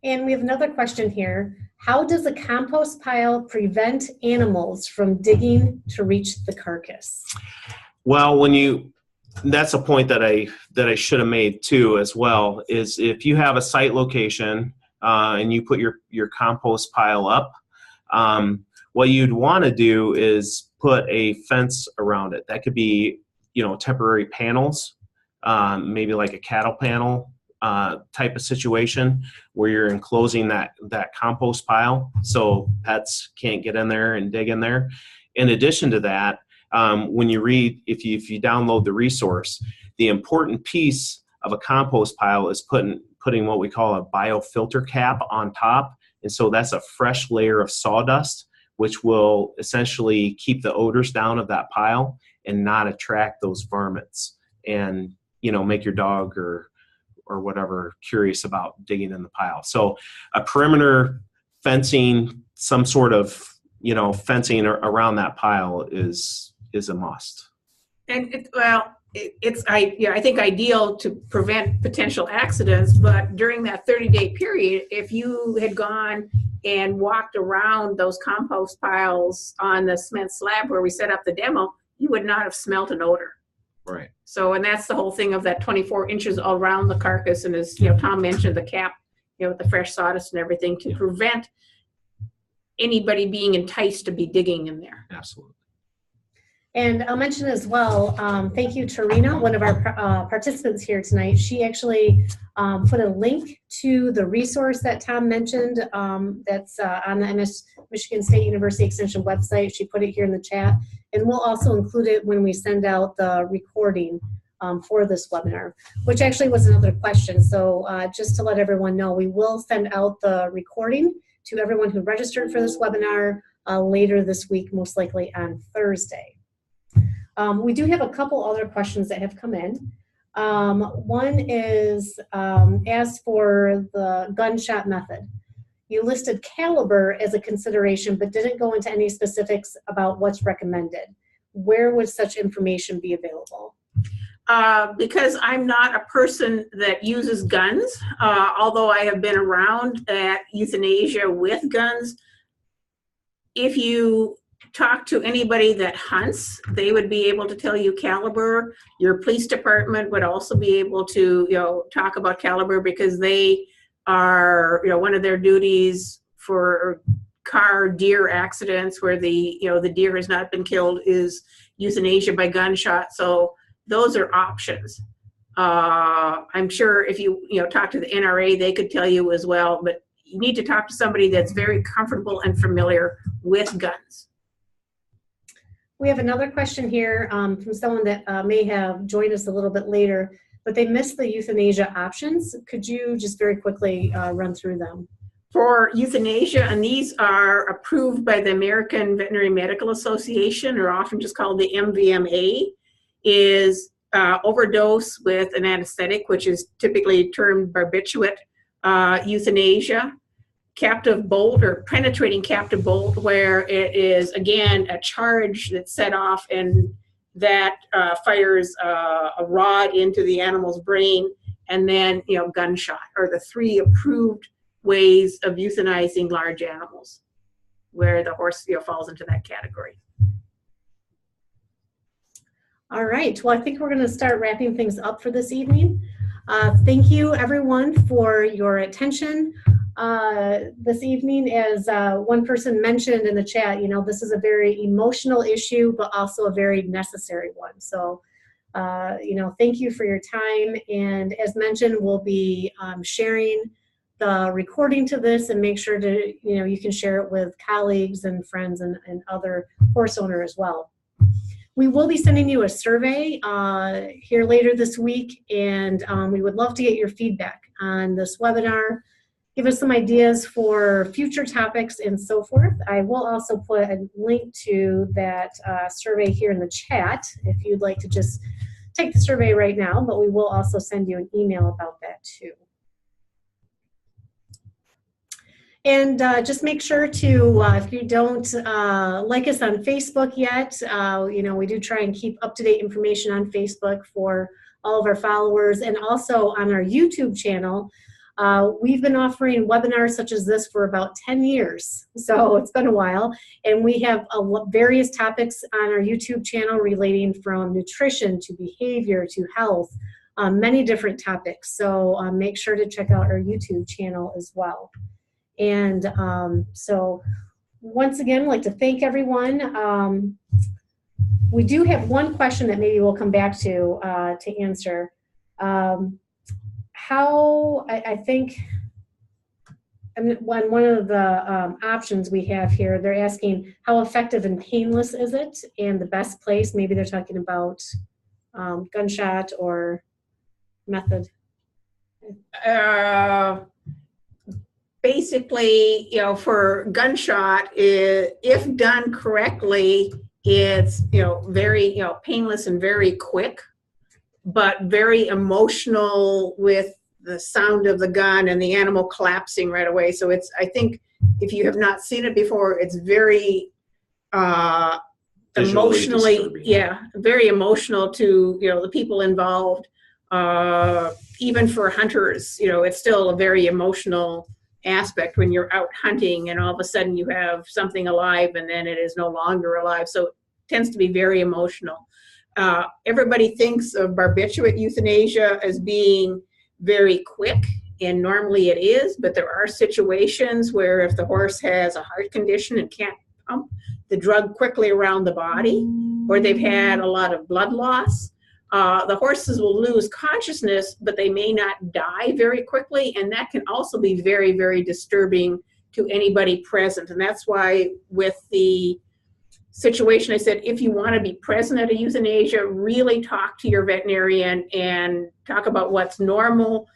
Speaker 1: And we have another question here. How does a compost pile prevent animals from digging to reach the carcass?
Speaker 2: Well, that's a point that I should have made too as well, is if you have a site location and you put your compost pile up, what you'd want to do is put a fence around it. That could be, temporary panels, maybe like a cattle panel type of situation where you're enclosing that compost pile so pets can't get in there and dig in there. In addition to that, when you read, if you download the resource, the important piece of a compost pile is putting what we call a biofilter cap on top. And so that's a fresh layer of sawdust, which will essentially keep the odors down of that pile and not attract those varmints and, make your dog or whatever curious about digging in the pile. So a perimeter fencing, some sort of, fencing around that pile is a must.
Speaker 3: And I think ideal to prevent potential accidents, but during that 30-day period, if you had gone and walked around those compost piles on the cement slab where we set up the demo, you would not have smelt an odor.
Speaker 2: Right.
Speaker 3: So, and that's the whole thing of that 24 inches around the carcass, and as Tom mentioned, the cap, with the fresh sawdust and everything to prevent anybody being enticed to be digging in there.
Speaker 2: Absolutely.
Speaker 1: And I'll mention as well, thank you, Tarina, one of our participants here tonight. She actually put a link to the resource that Tom mentioned that's on the Michigan State University Extension website. She put it here in the chat. And we'll also include it when we send out the recording for this webinar, which actually was another question. So just to let everyone know, we will send out the recording to everyone who registered for this webinar later this week, most likely on Thursday. We do have a couple other questions that have come in. One is, as for the gunshot method, you listed caliber as a consideration, but didn't go into any specifics about what's recommended. Where would such information be available?
Speaker 3: Because I'm not a person that uses guns, although I have been around at euthanasia with guns. If you talk to anybody that hunts, they would be able to tell you caliber. Your police department would also be able to, talk about caliber, because they are, one of their duties for deer accidents where the deer has not been killed is euthanasia by gunshot. So those are options. I'm sure if you, talk to the NRA, they could tell you as well, but you need to talk to somebody that's very comfortable and familiar with guns.
Speaker 1: We have another question here from someone that may have joined us a little bit later, but they missed the euthanasia options. Could you just very quickly run through them?
Speaker 3: For euthanasia, and these are approved by the American Veterinary Medical Association, or often just called the MVMA, is overdose with an anesthetic, which is typically termed barbiturate euthanasia. Captive bolt or penetrating captive bolt, where it is again a charge that's set off and that fires a rod into the animal's brain, and then gunshot are the three approved ways of euthanizing large animals, where the horse falls into that category.
Speaker 1: All right, well, I think we're going to start wrapping things up for this evening. Thank you everyone for your attention this evening. As one person mentioned in the chat, this is a very emotional issue, but also a very necessary one. So, thank you for your time. And as mentioned, we'll be sharing the recording to this, and make sure to, you can share it with colleagues and friends and other horse owners as well. We will be sending you a survey here later this week, and we would love to get your feedback on this webinar. Give us some ideas for future topics and so forth. I will also put a link to that survey here in the chat if you'd like to just take the survey right now, but we will also send you an email about that too. And just make sure to, if you don't like us on Facebook yet, we do try and keep up-to-date information on Facebook for all of our followers, and also on our YouTube channel. We've been offering webinars such as this for about 10 years, so it's been a while, and we have various topics on our YouTube channel relating from nutrition to behavior to health, many different topics, so make sure to check out our YouTube channel as well. And so once again, I'd like to thank everyone. We do have one question that maybe we'll come back to answer. I think one of the options we have here, they're asking how effective and painless is it, and the best place. Maybe they're talking about gunshot or method.
Speaker 3: Basically, for gunshot, if done correctly, it's very painless and very quick, but very emotional with the sound of the gun and the animal collapsing right away. So I think if you have not seen it before, it's very emotionally
Speaker 2: disturbing.
Speaker 3: very emotional to the people involved. Even for hunters, it's still a very emotional aspect when you're out hunting and all of a sudden you have something alive and then it is no longer alive. So it tends to be very emotional. Everybody thinks of barbiturate euthanasia as being very quick, and normally it is, but there are situations where if the horse has a heart condition and can't pump the drug quickly around the body, or they've had a lot of blood loss, the horses will lose consciousness, but they may not die very quickly, and that can also be very, very disturbing to anybody present. And that's why with the situation I said, if you want to be present at a euthanasia, really talk to your veterinarian and talk about what's normal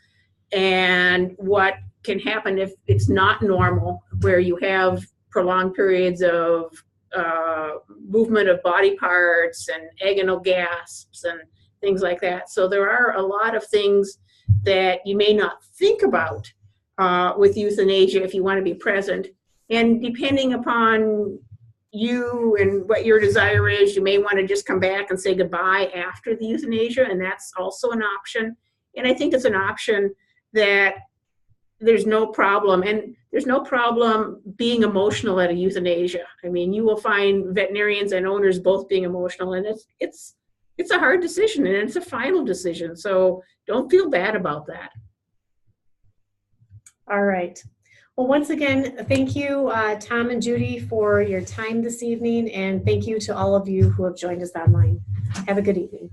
Speaker 3: and what can happen if it's not normal, where you have prolonged periods of movement of body parts and agonal gasps and things like that. So there are a lot of things that you may not think about with euthanasia if you want to be present. And depending upon you and what your desire is, you may want to just come back and say goodbye after the euthanasia, and that's also an option. And I think it's an option that there's no problem, and there's no problem being emotional at a euthanasia. I mean, you will find veterinarians and owners both being emotional, and it's a hard decision, and it's a final decision, so don't feel bad about that.
Speaker 1: All right. Well, once again, thank you, Tom and Judy, for your time this evening, and thank you to all of you who have joined us online. Have a good evening.